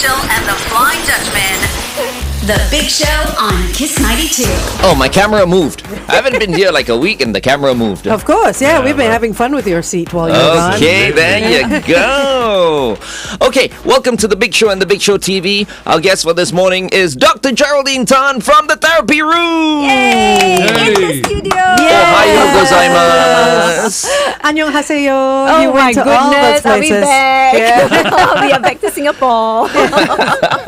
Angel and the Fly Dutchman. The Big Show on Kiss 92. Oh, my camera moved. I haven't been here like a week and the camera moved. Of course, yeah. We've been having fun with your seat while you're gone. Okay, there you go. Okay, welcome to The Big Show and The Big Show TV. Our guest for this morning is Dr. Geraldine Tan from the therapy room. Yay! In the studio! Ohayo gozaimasu. Annyeonghaseyo. Oh You my went to all those goodness, are we places. back? Yeah. We are back to Singapore.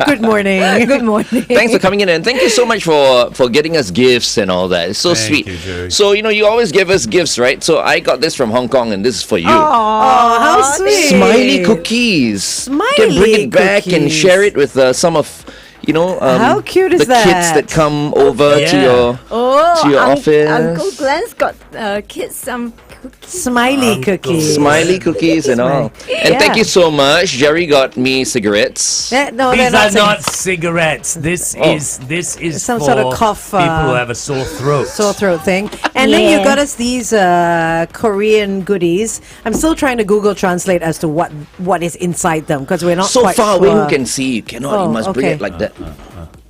Good morning. Good morning. Thanks for coming in, and thank you so much for getting us gifts and all that. It's so Thank sweet. you, Gerry. So, you always give us gifts, right? So I got this from Hong Kong, and this is for you. Oh, how sweet. Smiley cookies. You can bring it back and cookies. share it with some of, How cute is the kids that? that come over to Yeah. your office. Uncle Glenn's got kids some cookies. Smiley cookies. Smiley cookies and all. And thank you so much. Gerry got me cigarettes. Yeah, no, they're These are not not cigarettes. This is Some for sort of cough, people who have a sore throat. sore throat thing. And then you got us these Korean goodies. I'm still trying to Google translate as to what is inside them because we're not So quite far sure. away, who can see? You cannot. Oh, You must bring okay. it like that.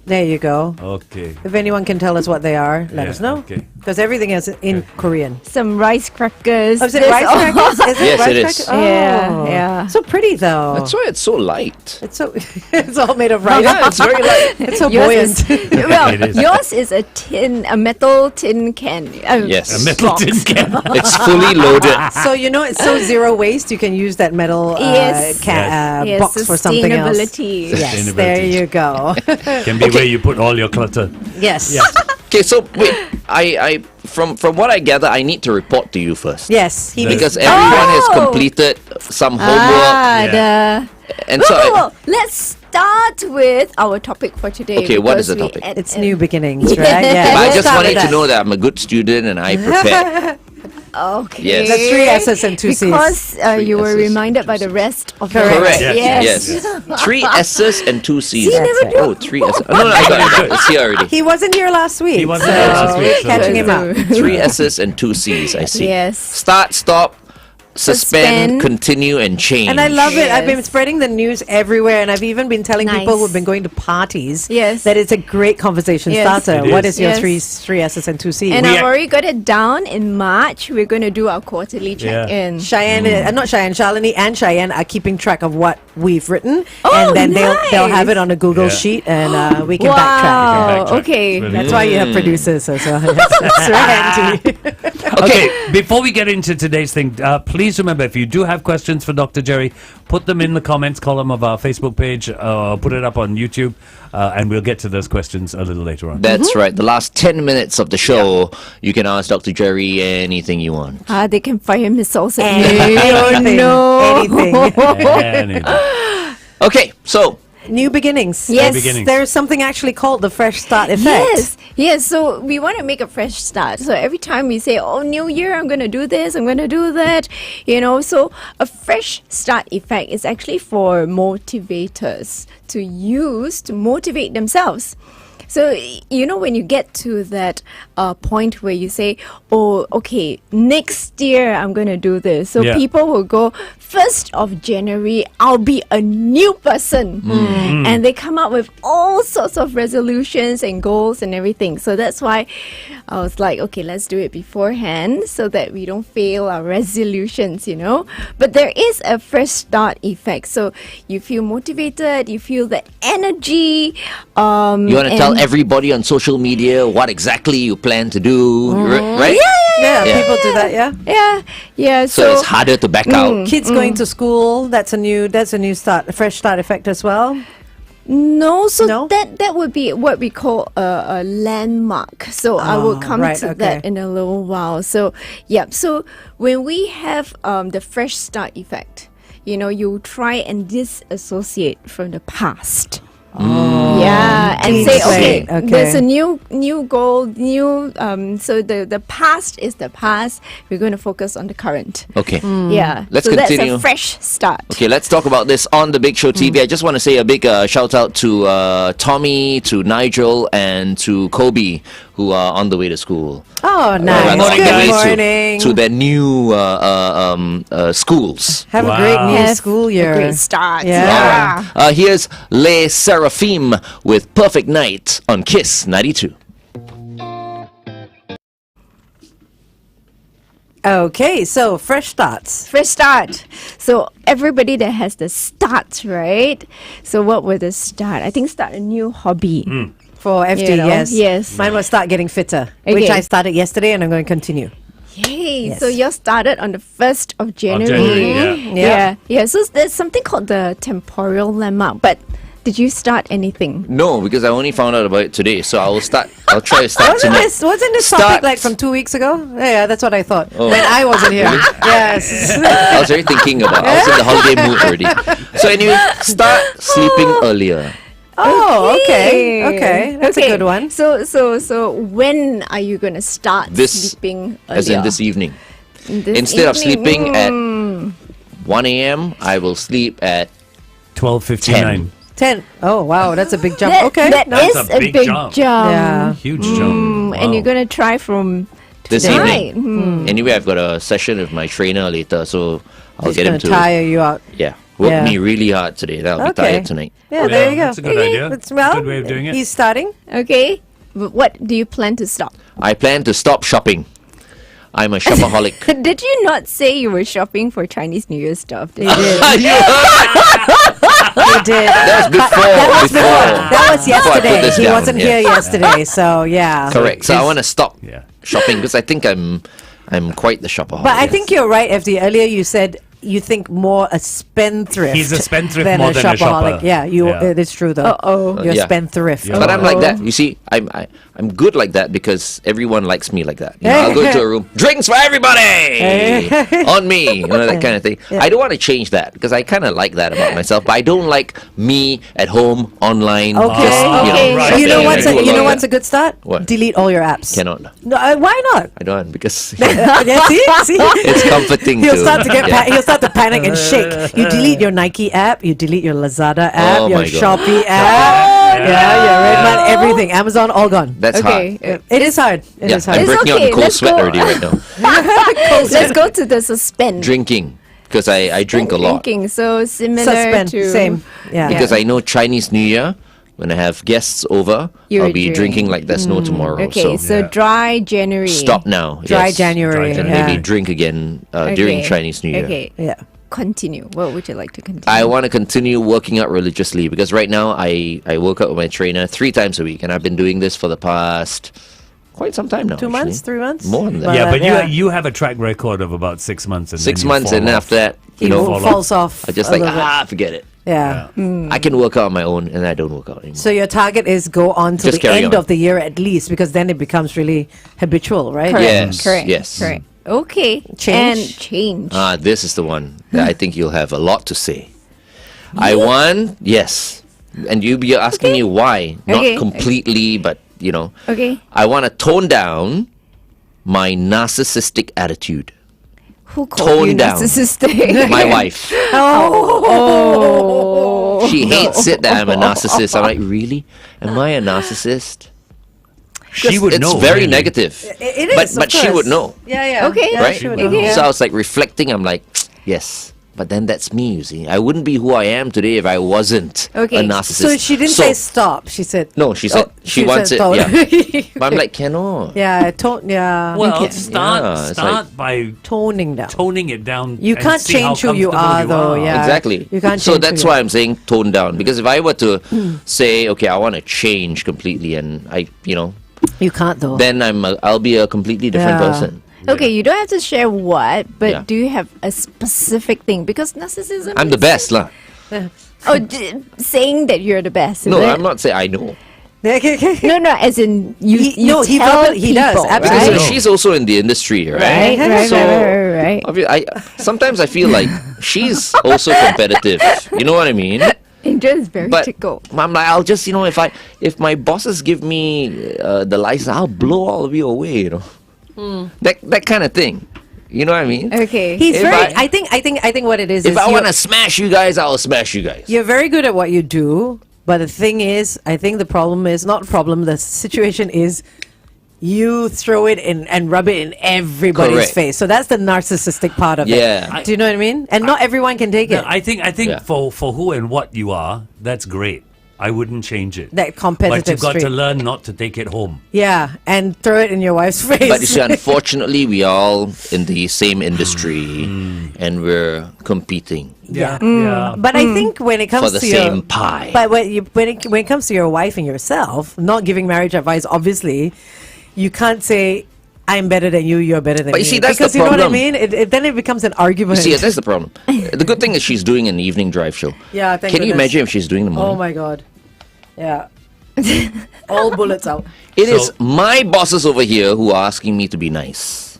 There you go. Okay. If anyone can tell us what they are, let Yeah, us know. okay. Because everything is in Korean. Some rice crackers. Oh, is it This- rice crackers? Is it Yes, rice it is. crackers? Oh. Yeah, yeah. So pretty though. That's why it's so light. It's so it's all made of rice. Yeah, it's very light. It's so Yours buoyant. is, well, It is. yours is a metal tin can. Yes. A metal box. tin can. It's fully loaded. So it's so zero waste. You can use that metal Yes. Yes. box for something else. Sustainability. Yes, there you go. Can be where you put all your clutter. Yes. Okay, so wait, I from what I gather, I need to report to you first. Yes. He Because needs- everyone has Oh! completed some homework, Yeah. and so Let's start with our topic for today. Okay, what is because the we topic? it's new beginnings, right? Yeah. I we'll just start wanted with to that. know that I'm a good student and I prepare. Okay. Yes. That's 3 S's and 2 C's. Because you were S's, reminded by the rest of the Correct. Yes. Yes. 3 S's and 2 C's. See, never do. Oh, 3 S's. No, I got it. It's here already. He wasn't here last week. He wasn't here last week, so- Catching him up. 3 S's and 2 C's. I see. Yes. Start, stop, suspend, Suspend. continue, and change. And I love it. I've been Yes. spreading the news everywhere, and I've even been telling people Nice. who've been going to parties Yes. that it's a great conversation Yes. starter. It What is. is your Yes. three S's and 2 C's? And We I've are- already got it down. In March, we're going to do our quarterly check-in. Cheyenne, not Cheyenne, Shalini and Cheyenne are keeping track of what we've written, Oh, and then they'll have it nice. on a Google Yeah. sheet, and we can backtrack. Wow. backtrack. Okay. Really That's good. why you have producers as well. That's right, Andy. Okay, before we get into today's thing, please remember, if you do have questions for Dr. Gerry, put them in the comments column of our Facebook page, put it up on YouTube, and we'll get to those questions a little later on. That's right. The last 10 minutes of the show, you can ask Dr. Gerry anything you want. They can fire missiles at me. Anything, no. anything. Anything. Okay, so New beginnings. Yes. New beginnings. There's something actually called the fresh start effect. Yes, yes. So we want to make a fresh start. So every time we say, "Oh, New Year, I'm going to do this, I'm going to do that," so a fresh start effect is actually for motivators to use to motivate themselves. So, when you get to that point where you say, "Oh, okay, next year I'm going to do this." So Yeah. people will go, 1st of January, I'll be a new person. And they come up with all sorts of resolutions and goals and everything. So that's why I was like, okay, let's do it beforehand so that we don't fail our resolutions, But there is a fresh start effect. So you feel motivated, you feel the energy. you want to tell everybody on social media what exactly you plan to do, right? Yeah, Yeah. people do that. Yeah. Yeah. So it's harder to back out. Kids going to school. That's a new start, a fresh start effect as well. No, so No? that would be what we call a landmark. So I will come right, to okay. that in a little while. So so when we have the fresh start effect, you try and disassociate from the past. Yeah, and Clean say slate, okay, okay. there's a new goal, so the past is the past. We're going to focus on the current. Okay. Yeah, Let's so continue. that's a fresh start. Okay, let's talk about this on the Big Show TV. I just want to say a big shout out to Tommy, to Nigel, and to Kobe, who are on the way to school. Oh, Or nice. rather, on the Good way morning. to their new schools. Have a great new Have school year. A great start. Yeah. Here's Les Seraphim with Perfect Night on Kiss 92. Okay, so fresh starts. Fresh start. So everybody that has the start, right? So what would the start? I think start a new hobby. For FD, You know, yes. yes. Mine was start getting fitter, which Okay. I started yesterday and I'm going to continue. Yay! Yes. So you started on the 1st of January. January, Yeah. So there's something called the temporal landmark. But did you start anything? No, because I only found out about it today, so I'll try to start Wasn't tonight. this Start. topic like from 2 weeks ago? Yeah, that's what I thought. Oh. When I wasn't here. Yes. I was already thinking about. I was in the holiday mood already. So anyway, start sleeping earlier. Oh, okay. That's a good one. So when are you gonna start sleeping earlier? As in this evening. This Instead of evening? sleeping at 1 a.m., I will sleep at 12:59. 10. Oh, wow, that's a big jump. That, Okay. that nice. is That's a big jump. Yeah. Huge jump. And you're gonna try from this tonight. evening. Anyway, I've got a session with my trainer later, so I'll It's get going him to to tire you out. work Yeah. me really hard today. That'll be Okay. tired tonight. Yeah, there you go. That's a good idea. It's, well, Good way of doing it. He's starting. Okay. What do you plan to stop? I plan to stop shopping. I'm a shopaholic. Did you not say you were shopping for Chinese New Year stuff? He did. You heard? He did. That was before. That was Before I put yesterday. this He down, wasn't yeah. here yesterday, so yeah. Correct. So I want to stop Yeah. shopping because I think I'm quite the shopaholic. But I think you're right, FD. Earlier you said you think more a spendthrift. He's a spendthrift than more a than a shopaholic. shopper. Yeah, Yeah. it is true though. You're Yeah. spendthrift. Yeah. But I'm like that. You see, I'm good like that because everyone likes me like that. You know, I'll go into a room, drinks for everybody on me, you know, that kind of thing. I don't want to change that because I kind of like that about myself. But I don't like me at home online. Okay. Just, Okay. Right. shopping. You know I what's do a, you lot know of what's a that. good start? What? Delete all your apps. Cannot. No, why not? I don't because Yeah, see? it's comforting. He'll start to get yeah. he'll start to panic and shake. You delete your Nike app, you delete your Lazada app, Oh your my God. Shopee app, your Redmart, everything. Amazon, all gone. That's Okay. hard. It is hard. It is I'm hard. It's breaking out okay, in cold let's sweat go. already right now. Let's go to the suspend. Drinking because I drink a lot. Drinking. So similar Suspend. to Same. Yeah. Because I know Chinese New Year, when I have guests over, You I'll would be drink. drinking like there's no tomorrow. Okay, so Yeah. dry January. stop now. Dry yes. January. Dry And January. maybe drink again during Chinese New Year. Okay. Yeah. Continue. What would you like to continue? I want to continue working out religiously because right now I work out with my trainer 3 times a week, and I've been doing this for the past quite some time now. 2 months, 3 months? More than that. Well, Yeah, but yeah. you have a track record of about 6 months. And 6 then you months, fall and off. after that, He you know, falls off. I just a like little bit. forget it. Yeah. I can work out on my own, and I don't work out anymore. So your target is go on till Just the carry end on. of the year at least, because then it becomes really habitual, right? Correct. Yes, Correct. yes. Correct. Okay. Change? And change. This is the one that I think you'll have a lot to say. I want, yes. And you'll be asking me why. Not Okay. completely, but, you know. Okay. I want to tone down my narcissistic attitude. Who called Tone you down. narcissistic? My wife. Oh. She hates it that I'm a narcissist. I'm like, really? Am I a narcissist? She would it's know. very really. negative. It is. But she would know. Yeah, yeah. Okay. Yeah, Right? she would Okay. know. So I was like reflecting. I'm like, yes. But then that's me, you see. I wouldn't be who I am today if I wasn't Okay. a narcissist. So she didn't say stop. She said No, she said she wants said it. tone. Yeah. But I'm like, cannot. Yeah, yeah. Well, Okay. start Yeah, it's start by Toning down. toning it down. You and can't see how change who you comfortable are, though. Yeah, Exactly. You can't. So change that's who you why are. I'm saying tone down. Because if I were to say, okay, I want to change completely, and You can't though. then I'll be a completely different Yeah. person. Okay, you don't have to share what, but Yeah. do you have a specific thing? Because narcissism. I'm the is- best, lah. Oh, saying that you're the best. Is No, it? I'm not saying I know. Okay. No, as in you. He- you no, he tell verbal- he does, people, absolutely. Right? So she's also in the industry, right? Right, So right. sometimes I feel like she's also competitive. You know what I mean? Angel is very But tickled. I'm like, I'll just, if my bosses give me the license, I'll blow all of you away. That kind of thing. You know what I mean? Okay. He's If very. I- I think what it is. If is I you're- want to smash you guys, I'll smash you guys. You're very good at what you do, but the thing is, I think the problem is not problem. The situation is, you throw it in and rub it in everybody's Correct. face. So that's the narcissistic part of Yeah. it. Do you know what I mean? And not everyone can take it. I think Yeah. for who and what you are, that's great. I wouldn't change it. That competitive But you've got to streak. learn not to take it home. Yeah, and throw it in your wife's face. But you see, unfortunately, we are all in the same industry and we're competing Yeah. But I think when it comes for the to same your, pie. but when it comes to your wife and yourself, not giving marriage advice, obviously, you can't say I'm better than you, you're better than But me. you see, that's the because you know what I problem. mean. Then it becomes an argument. See, that's the problem. The good thing is she's doing an evening drive show. Yeah, thank Can you goodness. imagine if she's doing the morning? Oh my god, yeah, all bullets out. It So- is my bosses over here who are asking me to be nice.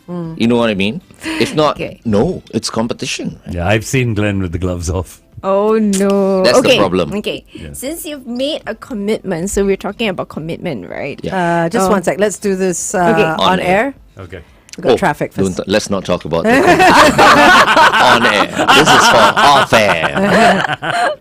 You know what I mean? If not, Okay. no, it's competition. Yeah, I've seen Glenn with the gloves off. Oh no. That's the okay. problem. Okay. Since you've made a commitment, so we're talking about commitment, right? Yeah. Just Oh. one sec. Let's do this Okay. on air. Okay. We got traffic first. Let's not talk about that. On air. This is for off air.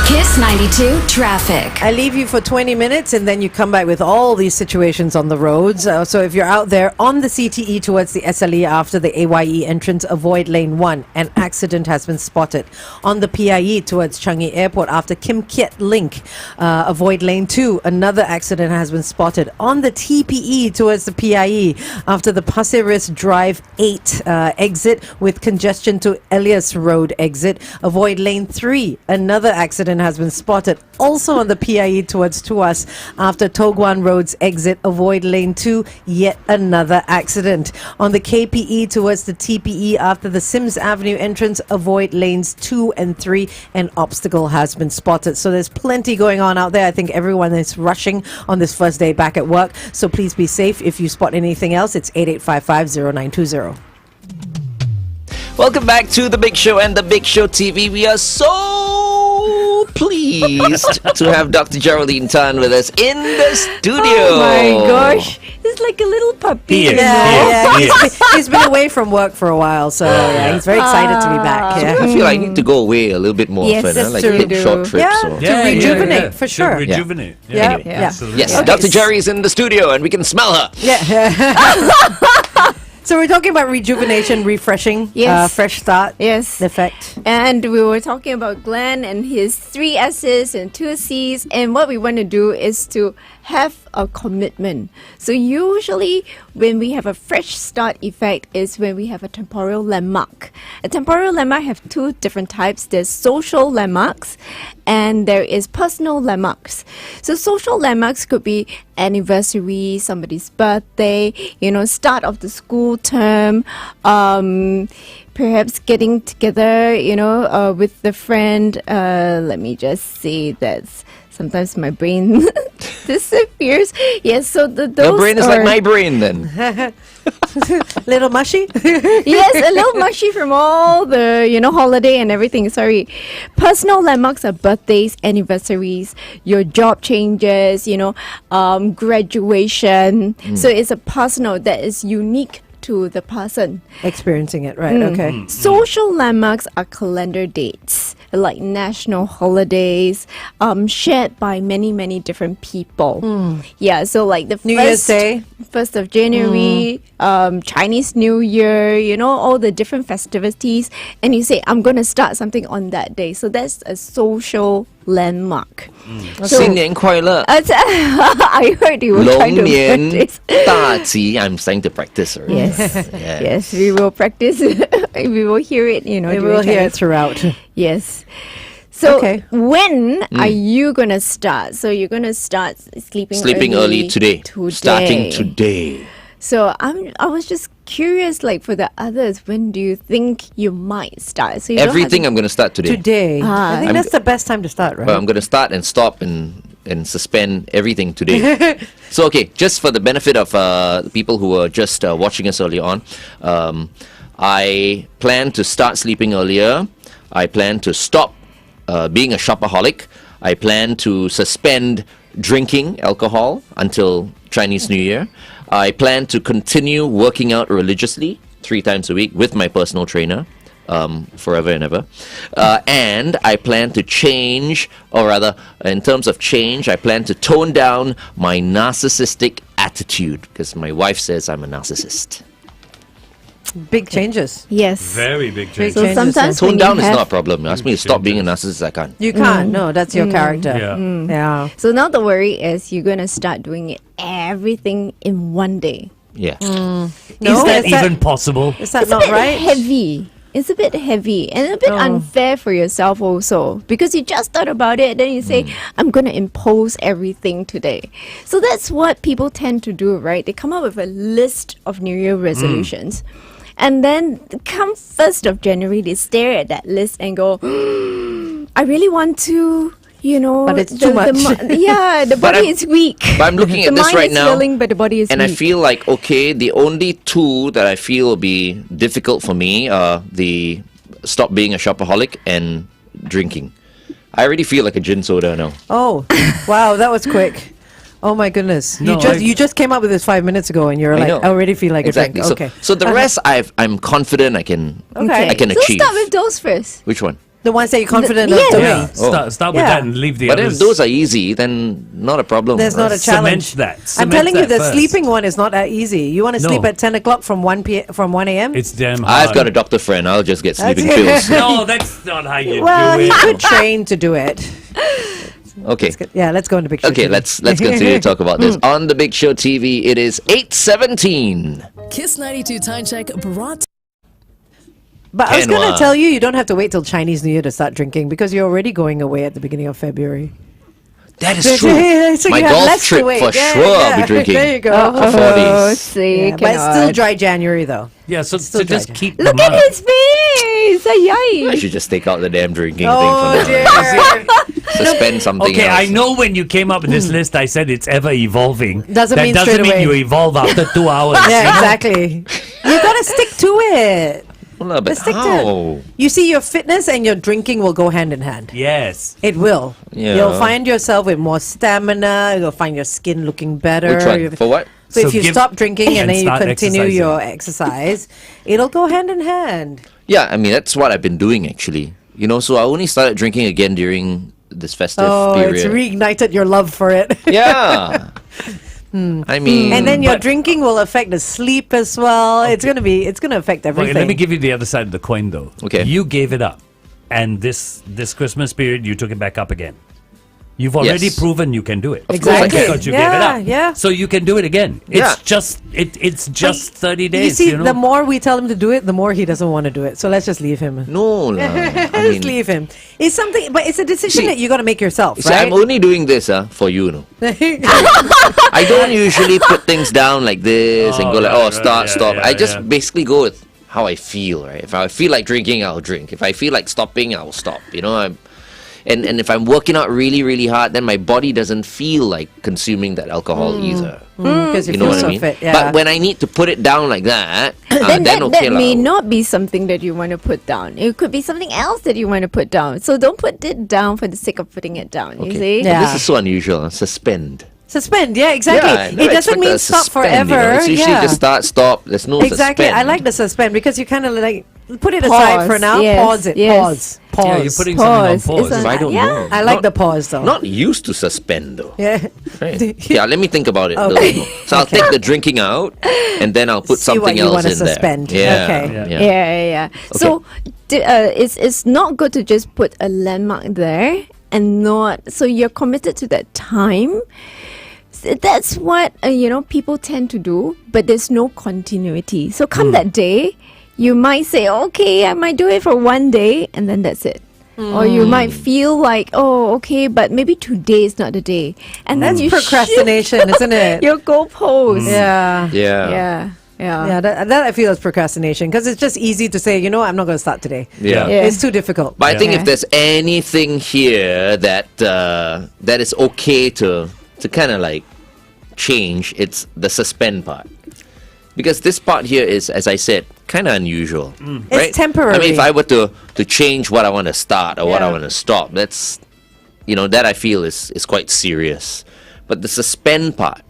Kiss 92 traffic. I leave you for 20 minutes and then you come back with all these situations on the roads. So if you're out there on the CTE towards the SLE after the AYE entrance, avoid lane 1. An accident has been spotted. On the PIE towards Changi Airport after Kim Kiat Link, avoid lane 2. Another accident has been spotted. On the TPE towards the PIE after the Pasir Ris Drive 8 exit with congestion to Elias Road exit, avoid lane 3. Another accident has been spotted also on the PIE towards Tuas after Toguan Road's exit, avoid lane 2. Yet another accident. On the KPE towards the TPE after the Sims Avenue entrance, avoid lanes 2 and 3. An obstacle has been spotted. So there's plenty going on out there. I think everyone is rushing on this first day back at work. So please be safe. If you spot anything else, it's 88550920. Welcome back to The Big Show and The Big Show TV. We are so pleased to have Dr. Geraldine Tan with us in the studio. Oh my gosh. It's like a little puppy. He is. you know? Yeah, Yes. he's been away from work for a while, so yeah, he's very excited to be back. I Yeah. feel I need to go away a little bit more Yes, often, that's like true. take short trips. Yeah. Or... To rejuvenate, for Should sure. rejuvenate. Yeah. Anyway. Yeah. Absolutely. Yes, Okay. Dr. Gerry is in the studio and we can smell her. Yeah. So we're talking about rejuvenation, refreshing, Yes. fresh start, Yes. effect. And we were talking about Glenn and his 3 S's and 2 C's. And what we want to do is to have a commitment. So usually when we have a fresh start effect is when we have a temporal landmark. A temporal landmark have 2 different types. There's social landmarks and there is personal landmarks. So social landmarks could be anniversary, somebody's birthday, start of the school term, perhaps getting together, with the friend. Let me just say that sometimes my brain disappears. Yes, so those Your brain is like are- my brain then. Little mushy. Yes, a little mushy from all the, holiday and everything. Sorry. Personal landmarks are birthdays, anniversaries, your job changes, graduation. So it's a personal that is unique to the person. Experiencing it, right? Okay. Social landmarks are calendar dates, like national holidays, shared by many, many different people. Yeah, so like the New Year's Day. 1st of January, Chinese New Year, all the different festivities. And you say, I'm going to start something on that day. So that's a social landmark. So, 新年快乐 I heard you were trying 龙 to 年 practice. 大吉 I'm starting to practice already. Yes, yes, we will practice. We will hear it, We during will hear it Chinese. throughout. Yes. So Okay. when are you gonna start? So you're gonna start sleeping early today. Starting today. So I was just curious, like for the others, when do you think you might start? So you don't have Everything to- I'm going to start today. Today. I think I'm that's the best time to start, right? Well, I'm going to start and stop and suspend everything today. So, okay, just for the benefit of the people who were just watching us earlier on, I plan to start sleeping earlier. I plan to stop being a shopaholic. I plan to suspend drinking alcohol until Chinese New Year. I plan to continue working out religiously 3 times a week with my personal trainer. Forever and ever. And I plan to change, or rather, in terms of change, I plan to tone down my narcissistic attitude because my wife says I'm a narcissist. Big changes. Yes. Very big change. So changes, sometimes Tone when down you is have, not a problem. Ask me to stop being a narcissist, I can't. You can't. No, that's your character. Yeah. Yeah. so now the worry is you're gonna start doing it everything in one day. Yeah. No, Is that is even possible? Is that It's a not bit right? heavy. It's a bit heavy and a bit unfair for yourself also because you just thought about it, then you say, I'm going to impose everything today. So that's what people tend to do, right? They come up with a list of New Year resolutions. And then come 1st of January, they stare at that list and go, I really want to, But it's too much. The body is weak. But I'm looking the at this mind right is now, willing, but the body is and I weak. feel like, okay, the only two that I feel will be difficult for me are the stop being a shopaholic and drinking. I already feel like a gin soda now. Oh, wow, that was quick. Oh my goodness! No, You just came up with this 5 minutes ago, and you're I like, know. I already feel like Exactly. a drink. Okay. So the rest, I'm confident I can Okay. I can So achieve. start with those first. Which one? The ones that you're confident Yes. of doing. Yeah. Start with Yeah. that and leave the But if others. those are easy, then not a problem. There's not a Cement challenge. that. I'm Cement telling you, that the first. sleeping one is not that easy. You want to No. sleep at 10 o'clock from 1 a.m.? It's damn hard. I've got a doctor friend. I'll just get sleeping That's- pills. No, that's not how you Well, do he it. could train to do it. Okay. Yeah, let's go into picture. Okay, let's continue to talk about this. On the Big Show TV, it is 8:17. Kiss 92 Time Check brought But I was going to Kenwa. tell you, you don't have to wait till Chinese New Year to start drinking because you're already going away at the beginning of February. That is true. So My you have golf less to trip wait. for Yeah, sure I'll yeah. be drinking. There you go. For 4 Oh, days. see, Yeah, but it's still cannot. dry January though. Yeah, so Still just dry. keep Look them at up. his face! Ay, I should just take out the damn drinking Oh thing for now. dear. Suspend something Okay, else. I know when you came up with this list, I said it's ever evolving. Doesn't that mean doesn't straight mean away. you evolve after 2 hours. Yeah, exactly. You gotta stick to it. Well, no, but Let's stick to how? it. You see, your fitness and your drinking will go hand in hand. Yes. It will. Yeah. You'll find yourself with more stamina. You'll find your skin looking better. Which one? You'll- For what? So, So if you give- stop drinking and and then you start continue exercising. your exercise, it'll go hand in hand. Yeah, I mean, that's what I've been doing actually. So I only started drinking again during this festive Oh, period. it's reignited your love for it. Yeah. I mean, And then your But- drinking will affect the sleep as well. It's gonna affect Okay, everything. let me give you the other side of the coin, though. Okay. You gave it up, and this Christmas period, you took it back up again. You've already Yes. proven you can do it. Of course I Exactly. can. Because you gave it Yeah, up. yeah. So you can do it again. Yeah. It's just 30 You days. see, you know? the more we tell him to do it, the more he doesn't want to do it. So let's just leave him. no, lah. I Just mean, leave him. It's something, but it's a decision See- that you got to make yourself, see, right? I'm only doing this for you, no. I don't usually put things down like this and Oh, go like, right, oh, right, start, yeah, stop. yeah, I just yeah. basically go with how I feel, right? If I feel like drinking, I'll drink. If I feel like stopping, I'll stop. And if I'm working out really, really hard, then my body doesn't feel like consuming that alcohol either. Because You know what I so mean? fit. Yeah. But when I need to put it down like that, then okay that lah. may not be something that you want to put down. It could be something else that you want to put down. So don't put it down for the sake of putting it down. You Okay. see? Yeah. This is so unusual. Suspend. Suspend, yeah, exactly. Yeah, I never it doesn't expect mean a stop suspend, forever. It's usually yeah. just start, stop. There's no Exactly. suspend. I like the suspend because you kind of like put it aside for Pause, now. yes, Pause it. yes. Pause. Pause. Yeah, you're putting something on Pause. pause. It's I don't Yeah. know. I like Not- the pause though. Not used to suspend though. yeah. Right. Yeah, let me think about it. Okay. So I'll take the drinking out, and then I'll put See what something you else wanna in there. suspend. Yeah. Okay. Yeah. Yeah. So it's not good to just put a landmark there and not. So you're committed to that time. That's what people tend to do, but there's no continuity. So come that day, you might say, okay, I might do it for one day, and then that's it. Or you might feel like, oh, okay, but maybe today is not the day, and then That's you procrastination, isn't it? shift your goalposts. Yeah. Yeah. Yeah. That I feel is procrastination because it's just easy to say, I'm not going to start today. Yeah. Yeah. It's too difficult. But I think Yeah. if there's anything here that that is okay to kind of like change, it's the suspend part. Because this part here is, as I said, kind of unusual. Right? It's temporary. I mean, if I were to change what I want to start or what I Yeah. want to stop, that's, that I feel is quite serious. But the suspend part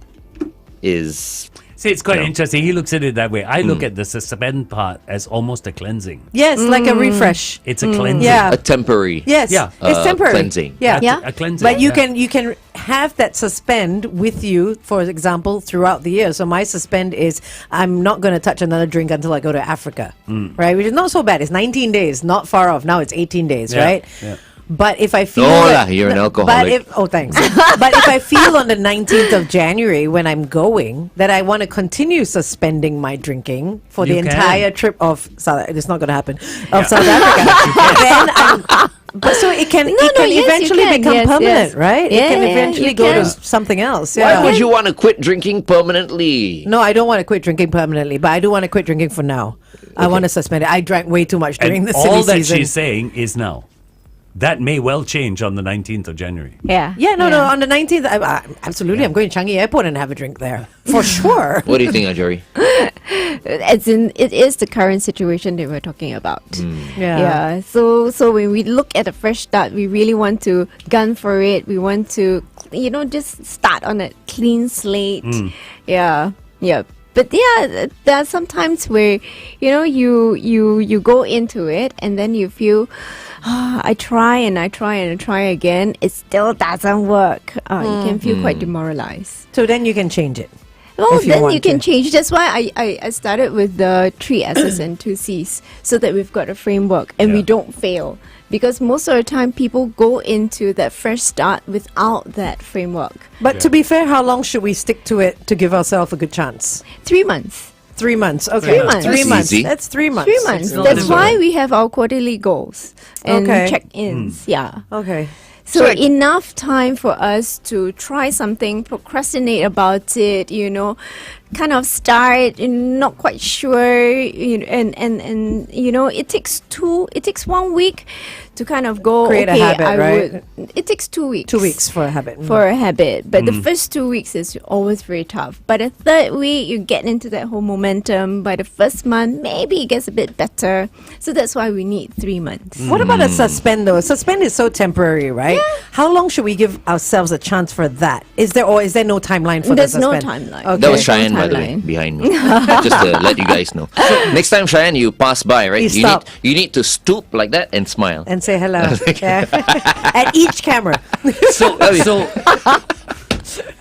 is See, it's quite interesting. He looks at it that way. I look at the suspend part as almost a cleansing. Yes, like a refresh. It's a cleansing. Yeah. A temporary. Yes, Yeah. it's temporary. Cleansing. Yeah. Yeah. A cleansing. But you Yeah. can have that suspend with you, for example, throughout the year. So my suspend is I'm not going to touch another drink until I go to Africa, right? Which is not so bad. It's 19 days, not far off. Now it's 18 days, Yeah, right? yeah. But if I feel No that- lah, you're an But alcoholic. thanks. But if I feel on the 19th of January when I'm going that I want to continue suspending my drinking for the You can. entire trip of South, it's not going to happen, of South Africa, then but so it can yes, you eventually can. become Yes, permanent, yes. right? Yeah, it can yeah, eventually you go to can. something else. Why Yeah. would you want to quit drinking permanently? No, I don't want to quit drinking permanently, but I do want to quit drinking for now. I want to suspend it. I drank way too much during And the silly all that season. she's saying is now. That may well change on the 19th of January. Yeah. Yeah, no. On the 19th, absolutely, I'm going to Changi Airport and have a drink there for sure. What do you think, Jerry? As in, it is the current situation that we're talking about. Yeah. So when we look at a fresh start, we really want to gun for it. We want to, just start on a clean slate. Yeah. Yeah. But yeah, there are some times where, you go into it and then you feel, I try and I try and I try again. It still doesn't work. You can feel quite demoralized. So then you can change it. Well, If you then want you can to. change. That's why I started with the 3 S's and 2 C's so that we've got a framework and we Yeah. don't fail. Because most of the time, people go into that fresh start without that framework. But to be fair, how long should we stick to it to give ourselves a good chance? 3 months. 3 months. Okay. 3 months. Three That's months. easy. That's 3 months. 3 months. not That's difficult. why we have our quarterly goals and Okay. check-ins. Yeah. Okay. So So- enough time for us to try something, procrastinate about it, kind of start, not quite sure, and it takes 1 week to kind of go. Create a okay, habit, I right? would. It takes 2 weeks. 2 weeks for a habit. For a habit, but the first 2 weeks is always very tough. By the third week, you get into that whole momentum. By the first month, maybe it gets a bit better. So that's why we need 3 months. What about a suspend though? Suspend is so temporary, right? How long should we give ourselves a chance for that? Is there no timeline for There's the no suspend? timeline. Okay. That was no Cheyenne, by the way, timeline. behind me. Just to let you guys know. Next time, Cheyenne, you pass by, right? You stop. You need to stoop like that and smile. And say hello. Yeah. At each camera.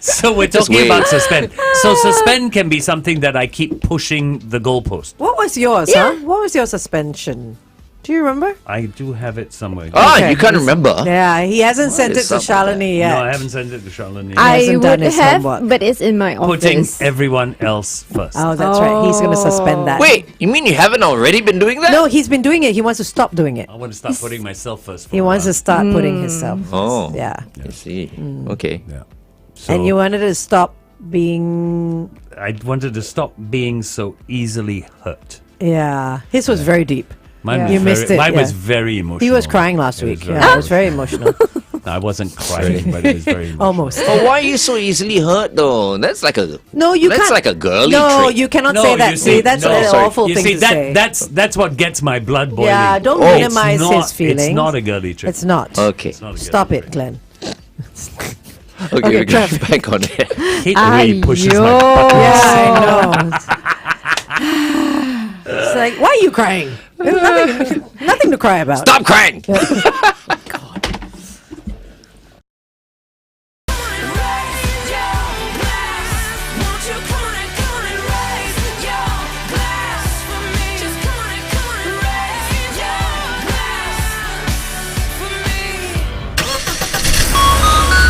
So we're Just talking wait. about suspend. So suspend can be something that I keep pushing the goalpost. What was yours, huh? What was your suspension? Do you remember? I do have it somewhere. Ah, Okay. you can't remember? Yeah, he hasn't sent it is to up with that? Shalini yet. No, I haven't sent it to Charlene. I hasn't done would his have, homework. but it's in my Putting office. everyone else first. Oh, that's right. He's going to suspend that. Wait, you mean you haven't already been doing that? No, he's been doing it. He wants to stop doing it. I want to start putting myself first. For He a wants while. to start putting himself. Oh. Yeah. I see. Okay. Yeah. So And you wanted to stop being. I wanted to stop being so easily hurt. Yeah. His was very deep. Mine Yeah. was You very, missed it, Mine was yeah. very emotional. He was crying last It was week. very Yeah, it was very emotional. I wasn't crying, but it was very emotional. Almost. But why are you so easily hurt, though? That's like a No, you That's can't. like a girly No, trait. you cannot No, say that. you See, that's no, an sorry. awful You thing see, to that, say. that's what gets my blood boiling. Yeah, don't Oh. minimize It's not, his feelings. It's not a girly trick. It's not. Okay. It's not a girly Stop it, trick. Glenn. Okay, Okay, we're going back on it. Hate the way he pushes my Aiyo. buttons. Yeah, I know. It's like, why are you crying? There's nothing to cry about. Stop crying!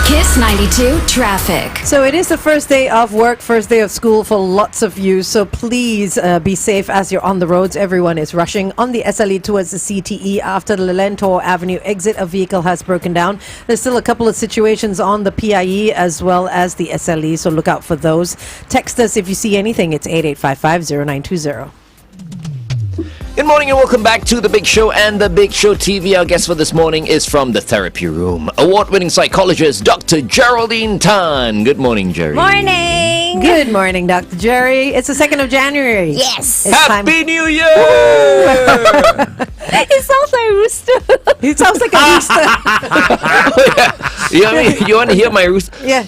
Kiss 92 traffic. So it is the first day of work, first day of school for lots of you. So please be safe as you're on the roads. Everyone is rushing on the SLE towards the CTE after the Lentor Avenue exit. A vehicle has broken down. There's still a couple of situations on the PIE as well as the SLE. So look out for those. Text us if you see anything. It's 88550920. Good morning and welcome back to The Big Show and The Big Show TV. Our guest for this morning is from the therapy room, award-winning psychologist, Dr. Geraldine Tan. Good morning, Jerry. Morning. Good morning, Dr. Jerry. It's the 2nd of January. Yes. It's time. Happy New Year! It sounds like a rooster. It sounds like a rooster. You want to hear my rooster? Yeah.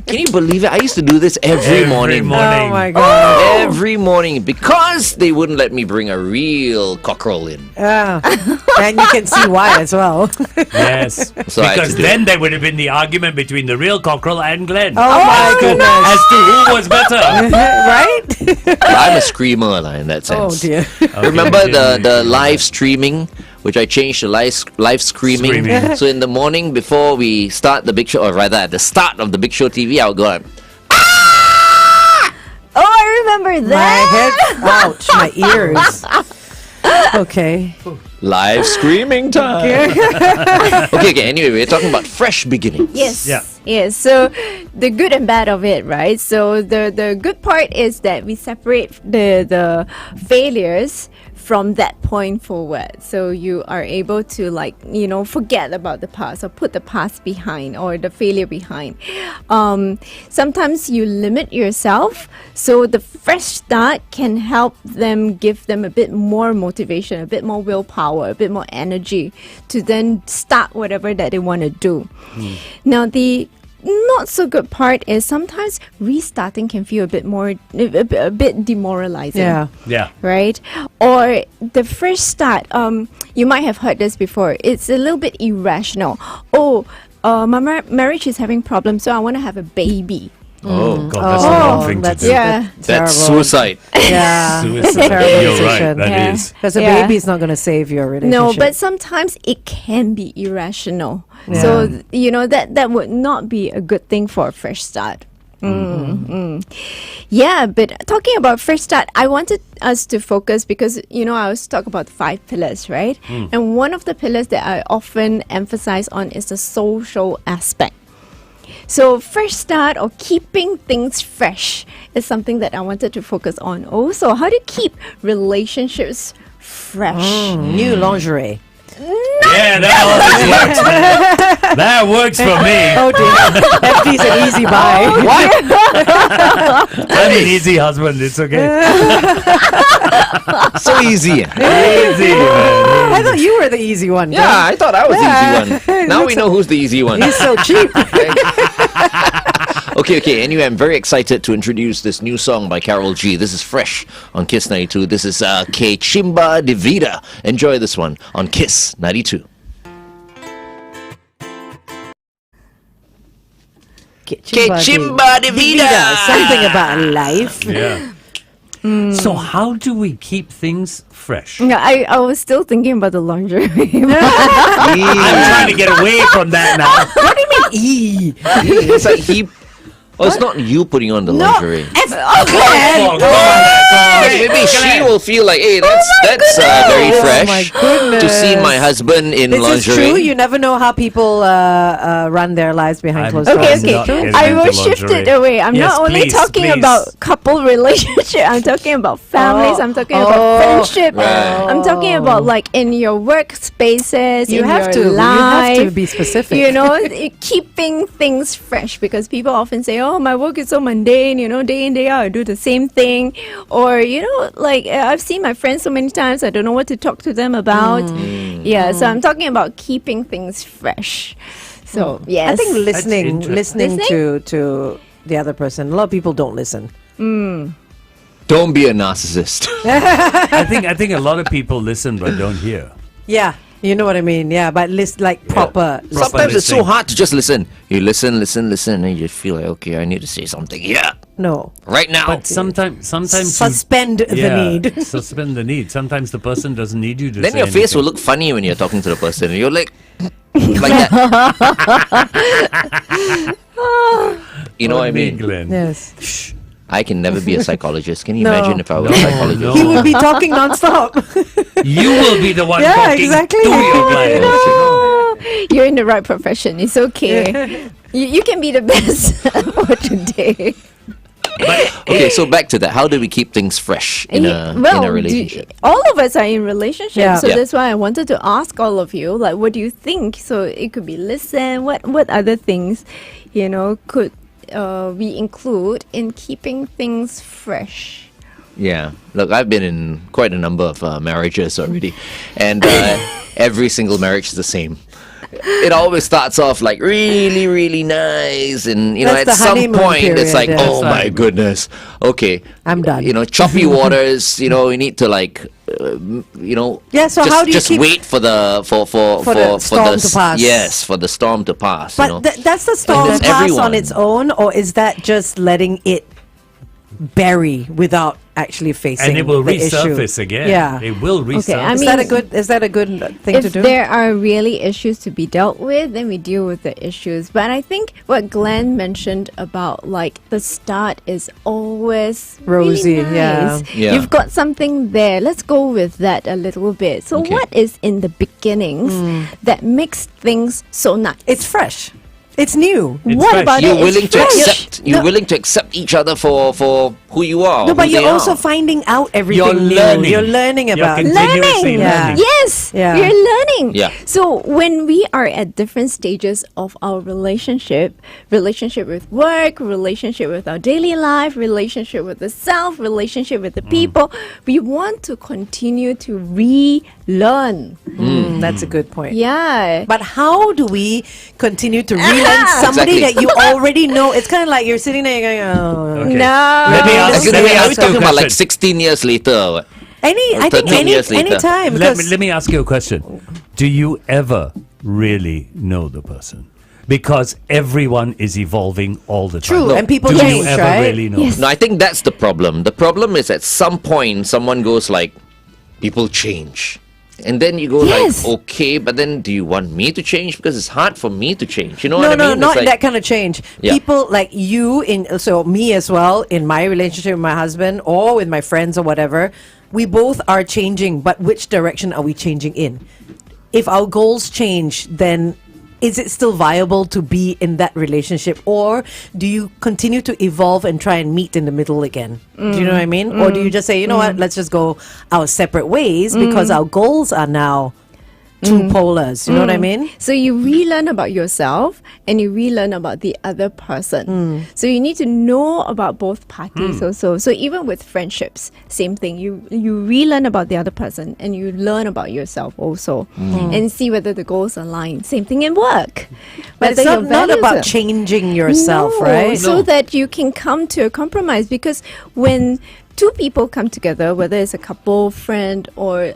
Can you believe it? I used to do this every morning. Oh my god. Every morning because they wouldn't let me bring a real cockerel in. And you can see why as well. Yes. So I had Because to do then there would have been the argument between the real cockerel and Glenn. Oh my goodness. As to who was better. Right? I'm a screamer in that Oh sense. dear. Remember the live streaming, which I changed to live screaming. Screaming. So in the morning before we start the big show, or rather at the start of the big show TV, I'll go like, Oh, I remember My that. head, ouch, my ears. Okay. live screaming time. okay. Anyway, we're talking about fresh beginnings. Yes. Yeah. Yes. So the good and bad of it, right? So the good part is that we separate the failures from that point forward. So you are able to forget about the past or put the past behind or the failure behind. Sometimes you limit yourself. So the fresh start can help them, give them a bit more motivation, a bit more willpower, a bit more energy to then start whatever that they want to do. Now the not so good part is sometimes restarting can feel a bit demoralizing. Yeah. Yeah. Right? Or the fresh start, you might have heard this before. It's a little bit irrational. Oh, my marriage is having problems, so I want to have a baby. Oh, God, that's the wrong thing to that's do. Yeah. That's terrible. suicide. Yeah. Suicide. Terrible You're right. decision. That Yeah. is. Because a Yeah. baby is not going to save your relationship. No, but sometimes it can be irrational. Yeah. So, that would not be a good thing for a fresh start. Yeah, but talking about fresh start, I wanted us to focus because, I always talk about the 5 pillars, right? And one of the pillars that I often emphasize on is the social aspect. So fresh start or keeping things fresh is something that I wanted to focus on. Also, how to keep relationships fresh. New lingerie. Yeah, that always works. Man. That works for me. Oh dear. FD's an easy buy. I'm an easy husband. It's okay. So easy. Easy, man. I thought you were the easy one. Yeah, I thought I was the easy Yeah. one. Now we know who's the easy one. He's so cheap. Okay. Anyway, I'm very excited to introduce this new song by Carol G. This is fresh on Kiss 92. This is Que Chimba de Vida. Enjoy this one on Kiss 92. Que Chimba de Vida. Something about life. Yeah. So how do we keep things fresh? Yeah, I was still thinking about the lingerie. I'm trying to get away from that now. What do you mean E? It's like he... Oh, it's not you putting on the lingerie. Oh, God. Maybe she will feel like, hey, that's very fresh my goodness. to see my husband in This lingerie. is true. You never know how people run their lives behind I'm- closed I'm doors. Okay, not getting I will into shift it lingerie. away. I'm Yes, not only please, talking please. about couple relationship. I'm talking about families. I'm talking about friendship. Right. I'm talking about like in your workspaces, You in have your to. life. You have to be specific. Keeping things fresh because people often say, "Oh, my work is so mundane." Day in day out, I do the same thing. Or I've seen my friends so many times. I don't know what to talk to them about. Yeah, so I'm talking about keeping things fresh. So yes, I think listening interesting. to the other person. A lot of people don't listen. Don't be a narcissist. I think a lot of people listen but don't hear. Yeah, you know what I mean. Yeah, but proper. Sometimes it's so listening. hard to just listen. You listen, and you just feel like, okay, I need to say something here, No, right now. But sometimes suspend the need. Suspend the need. Sometimes the person doesn't need you to Then say your face will anything. look funny when you're talking to the person. And you're like that. You know what I mean? Glenn. Yes, I can never be a psychologist. Can you No. imagine if I was a No, psychologist? no. he will be talking nonstop. You will be the one Yeah, talking exactly. to your client. you're in the right profession. It's okay. You can be the best for today. Okay, so back to that. How do we keep things fresh in a relationship? All of us are in relationships, Yeah. so Yeah. that's why I wanted to ask all of you, like, what do you think? So it could be listen. What other things, could we include in keeping things fresh? Yeah. Look, I've been in quite a number of marriages already, and every single marriage is the same. it always starts off like really, really nice, and you know, That's at the some honeymoon point it's period, like, yeah. oh my goodness, okay, I'm done. You know, choppy waters. You know, you need to like, you know, Yeah, so just, how do you just keep- wait for the the storm to pass. Yes, for the storm to pass. But you know, that's the storm there's pass on everyone. its own, or is that just letting it bury without actually facing And it will the issue? resurface again. Yeah. It will resurface. I Is mean, that a good thing to if do? there are really issues to be dealt with, then we deal with the issues. But I think what Glenn mentioned about like the start is always Rosy, really yeah. nice. Yeah. You've got something there. Let's go with that a little bit. So Okay. what is in the beginnings that makes things so nice? It's fresh. It's new. It's what fresh. about you're it? willing It's to fresh. accept. You're willing to accept each other for who you are. No, but who you're they also are. finding out everything You're new. learning. You're learning You're about continuously Learning. Yeah. Yes, Yeah. you're learning. Yeah. So when we are at different stages of our relationship with work, relationship with our daily life, relationship with the self, relationship with the people, we want to continue to relearn. That's a good point. Yeah. But how do we continue to relearn somebody Exactly. that you already know? It's kind of like you're sitting there going, oh. Okay. No. Let me ask, Excuse let me, me are we ask you a talking about like question. 16 years later? Or what? I think 13 years later. any time. Let me ask you a question. Do you ever really know the person? Because everyone is evolving all the time. True, and people Do change, you ever right? really know? Yes. No, I think that's the problem. The problem is at some point someone goes like, people change. And then you go Yes. like, okay, but then do you want me to change? Because it's hard for me to change. You know No, what I mean? not It's like, that kind of change. Yeah. People like you, so me as well, in my relationship with my husband or with my friends or whatever, we both are changing, but which direction are we changing in? If our goals change, then is it still viable to be in that relationship, or do you continue to evolve and try and meet in the middle again? Do you know what I mean? Or do you just say, you know what, let's just go our separate ways because our goals are now two polars? You know what I mean? So you relearn about yourself and you relearn about the other person. So you need to know about both parties also. So even with friendships, same thing. You relearn about the other person and you learn about yourself also, and see whether the goals align. Same thing in work. But it's Whether your not values about are- changing yourself, No, right? So that you can come to a compromise. Because when two people come together, whether it's a couple, friend, or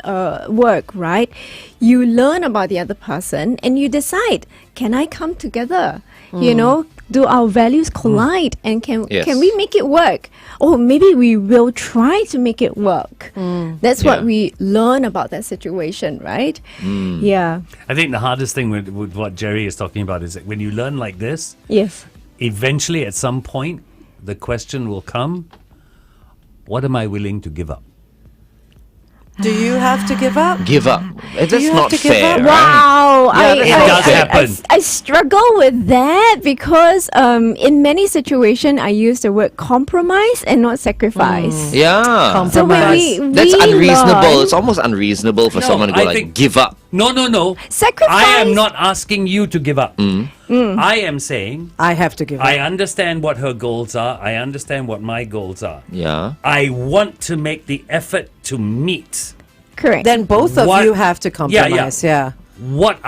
work, right? You learn about the other person and you decide, can I come together? You know, do our values collide and Yes. can we make it work? Or maybe we will try to make it work. That's what Yeah. we learn about that situation, right? Yeah. I think the hardest thing with what Gerry is talking about is that when you learn like this, Yes. eventually at some point, the question will come, what am I willing to give up? Do you have to give up? give up. That's you have not to give fair, up? right? Wow, Yeah, that's It does happen. I struggle with that because in many situations I use the word compromise and not sacrifice. Yeah. So when Compromise. we That's unreasonable. learn- It's almost unreasonable for No, someone to go I like, think- give up. No. Sacrifice. I am not asking you to give up. I am saying I have to give up. I understand what her goals are. I understand what my goals are. Yeah. I want to make the effort to meet. Correct. Then both of What- you have to compromise. Yeah. What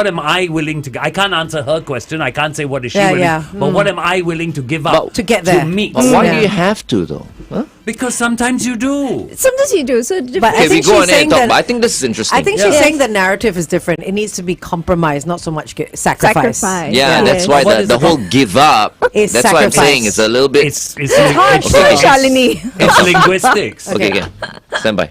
am I willing to? I can't answer her question. I can't say what is she Yeah, willing. yeah. But what am I willing to give up To get there. to meet? But why Yeah. do you have to though? Huh? Because sometimes you do. Sometimes you do. So But I Okay, we think go she's on air saying and talk. that- But I think this is interesting. I think she's saying the narrative is different. It needs to be compromise, not so much sacrifice. Sacrifice. Yeah, Yeah. that's why What the, is the it whole give up. Is That's why I'm sacrifice. saying it's a little bit. It's harsh, it's- Shalini. It's linguistics. okay. Stand by.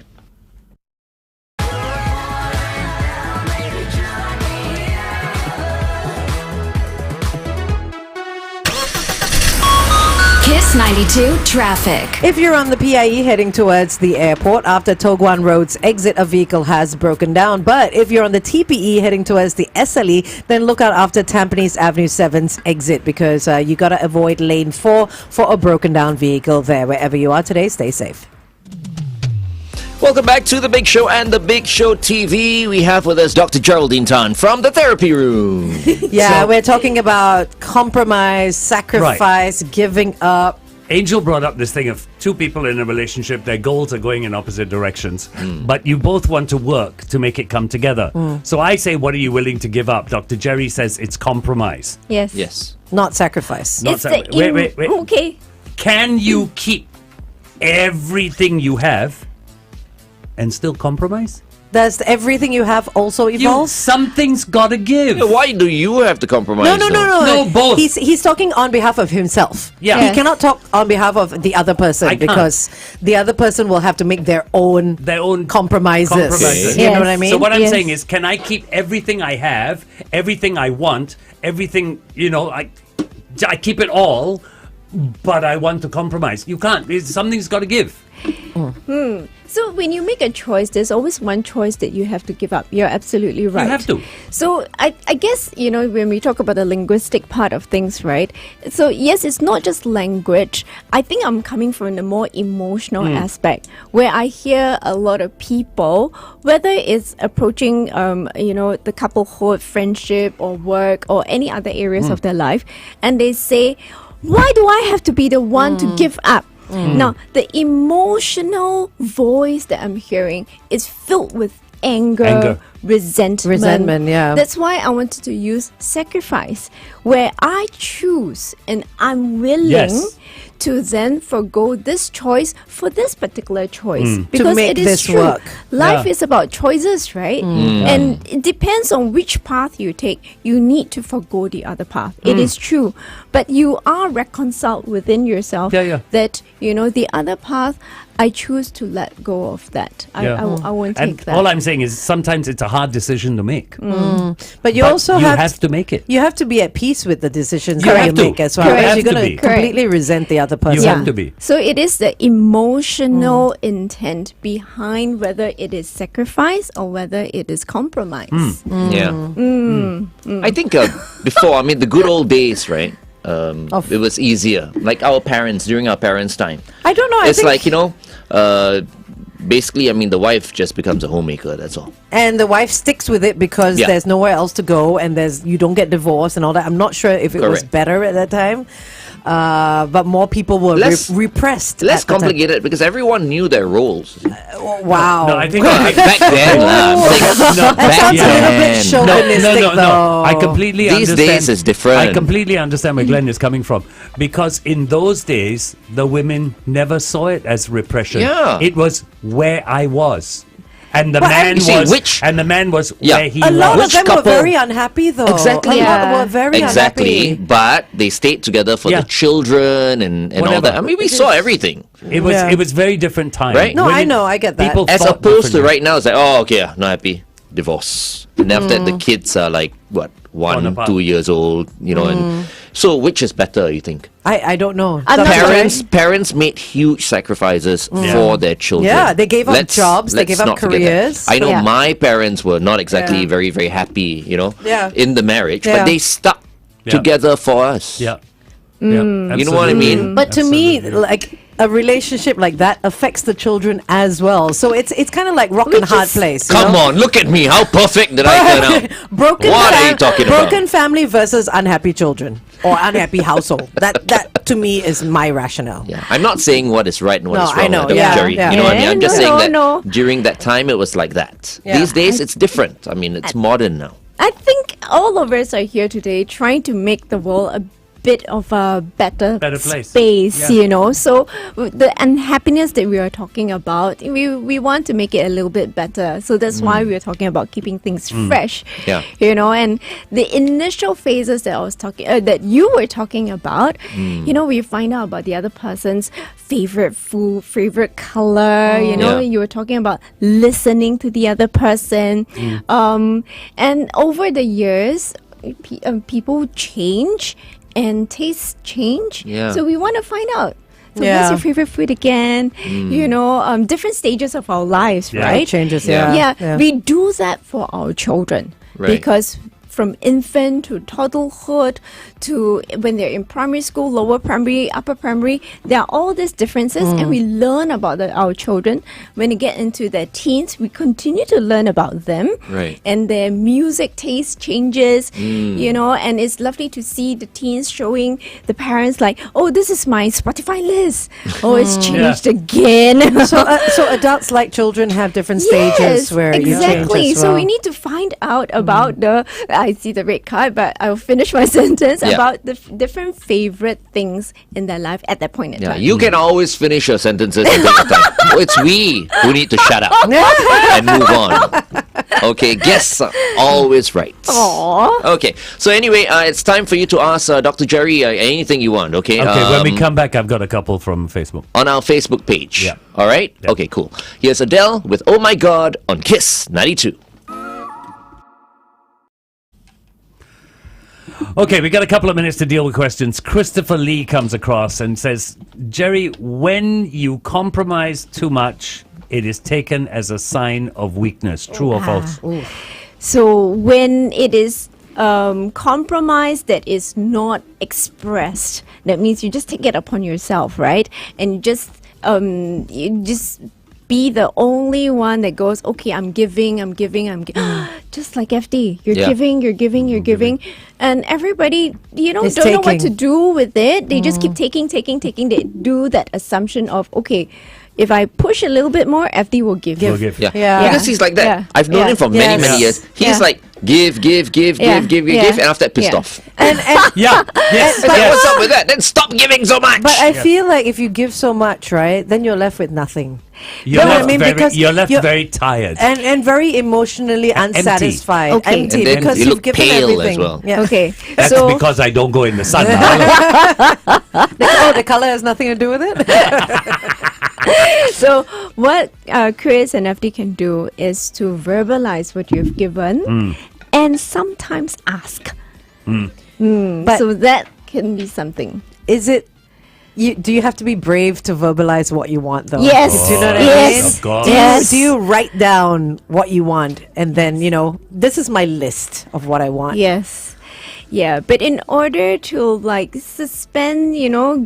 Kiss 92 traffic. If you're on the PIE heading towards the airport, after Toguan Road's exit, a vehicle has broken down. But if you're on the TPE heading towards the SLE, then look out after Tampines Avenue 7's exit, because you got to avoid lane 4 for a broken down vehicle there. Wherever you are today, stay safe. Welcome back to The Big Show and The Big Show TV. We have with us Dr. Geraldine Tan from the therapy room. Yeah, we're talking about compromise, sacrifice, giving up. Angel brought up this thing of two people in a relationship, their goals are going in opposite directions, but you both want to work to make it come together. So I say, what are you willing to give up? Dr. Gerry says it's compromise. Yes. Yes. Not sacrifice. Not It's sa- the wait. Okay. Can you keep everything you have and still compromise? Does everything you have also evolve? Something's got to give. Yeah, why do you have to compromise? No, No, both. He's talking on behalf of himself. Yeah. He Yes. cannot talk on behalf of the other person I can't. because the other person will have to make their own compromises. compromises. You know Yes. what I mean? So what I'm Yes. saying is, can I keep everything I have, everything I want, everything, I keep it all, but I want to compromise. You can't. Something's got to give. So when you make a choice, there's always one choice that you have to give up. You're absolutely right. You have to. So I guess, when we talk about the linguistic part of things, right? So yes, it's not just language. I think I'm coming from the more emotional aspect where I hear a lot of people, whether it's approaching, the couplehood, friendship or work or any other areas of their life, and they say, why do I have to be the one to give up? Now, the emotional voice that I'm hearing is filled with anger, resentment. Yeah. That's why I wanted to use sacrifice, where I choose and I'm willing Yes. to then forgo this choice for this particular choice. Because make it is this true. work. Life Yeah. is about choices, right? And it depends on which path you take. You need to forgo the other path. It is true. But you are reconciled within yourself that, the other path, I choose to let go of that. I won't And take that. all I'm saying is sometimes it's a hard decision to make. But you But also you have, have to make it. You have to be at peace with the decisions You that have you to. make as well. Correct. Else You you're have to going be. to completely resent the other person. You have to be. So it is the emotional intent behind whether it is sacrifice or whether it is compromise. Yeah. I think before, the good old days, right? It was easier. Like during our parents' time. I don't know. It's like, basically, the wife just becomes a homemaker, that's all. And the wife sticks with it because Yeah. there's nowhere else to go, and you don't get divorced and all that. I'm not sure if it was Correct. better at that time, but more people were repressed. Less at the time. complicated because everyone knew their roles. Wow. No, I think Back then, I'm saying, That sounds a little bit then. chauvinistic, though. I completely These understand. days is different. I completely understand where Glenn is coming from. Because in those days, the women never saw it as repression. Yeah. It was where I was. And the But man you see, was Yeah. where he A lot was. of them couple- were very unhappy, though. Exactly. A lot Yeah. were very Exactly, unhappy. but they stayed together for Yeah. the children and all Whatever. that. We saw everything. It was Yeah. it was very different time. Right? No, I know, I get that. People As fought opposed to differently. right now, it's like, oh, okay, not happy, divorce. And after that, the kids are like, what, Torn apart. 2 years old, and so which is better, you think? I don't know. I'm not Parents made huge sacrifices Yeah. for their children. Yeah, they gave up jobs, they gave up not forget that. careers. I know Yeah. my parents were not exactly Yeah. very, very happy, Yeah. in the marriage, Yeah. but they stuck Yeah. together for us. Yeah. You know what I mean? But to me, Absolutely. like a relationship like that affects the children as well. So it's kind of like rock and Which hard is- place. you Come know? on, look at me. How perfect did I turn out? broken What are you talking about? broken family versus unhappy children or unhappy household. That to me is my rationale. Yeah, I'm not saying what is right and what No, is I wrong, know, Dr. Gerry. yeah. You know what I mean? I'm just No, saying that no. during that time it was like that. Yeah. These days it's different. It's modern now. I think all of us are here today trying to make the world a bit of a better place. space, Yeah. So the unhappiness that we are talking about, we want to make it a little bit better. So that's why we are talking about keeping things fresh. Yeah. And the initial phases that I was talking that you were talking about, we find out about the other person's favorite food, favorite color, Yeah. you were talking about listening to the other person. And over the years, people change and tastes change. Yeah. So we want to find out. So Yeah. what's your favorite food again? Different stages of our lives, Yeah. right? Changes, Yeah. yeah. Yeah, we do that for our children Right. because from infant to toddlerhood to when they're in primary school, lower primary, upper primary. There are all these differences, and we learn about our children. When they get into their teens, we continue to learn about them. Right. And their music taste changes, and it's lovely to see the teens showing the parents like, oh, this is my Spotify list. Oh, it's changed again. So adults like children have different stages where you change exactly. as well. So we need to find out about I see the red card, but I'll finish my sentence about the different favorite things in their life at that point in time. You can always finish your sentences and take your time. It's we who need to shut up and move on. Okay, guests are always right. Aww. Okay, so anyway, it's time for you to ask Dr. Jerry anything you want, okay? Okay, when we come back, I've got a couple from Facebook. On our Facebook page. Yeah. All right? Yeah. Okay, cool. Here's Adele with Oh My God on Kiss 92. Okay, we got a couple of minutes to deal with questions. Christopher Lee comes across and says, Jerry, when you compromise too much, it is taken as a sign of weakness. True or false? So when it is compromise that is not expressed, that means you just take it upon yourself, right? And you just be the only one that goes, okay, I'm giving. Just like FD, you're giving. And everybody, Is don't know what taking. to do with it. They just keep taking. They do that assumption of, okay, if I push a little bit more, FD will give. We'll give. Yeah. Yeah. Because he's like that. Yeah. I've known him for many, many years. He's like, give, and after that, pissed off. And Yeah, yes, It's like, yes. what's up with that? Then stop giving so much. But I feel like if you give so much, right, then you're left with nothing. You're No, I left, mean, because you're left you're- very tired. And very emotionally unsatisfied. Okay. Empty And then because you you've look given pale as everything. well. Yeah. Okay, That's so because I don't go in the sun. Now. The color has nothing to do with it. So what Chris and FD can do is to verbalize what you've given and sometimes ask. But So that can be something. is it? Do you have to be brave to verbalize what you want, though? Yes. Do you know what Yes. Of course. I mean? Yes. Do you write down what you want and then, this is my list of what I want? Yes. Yeah, but in order to suspend,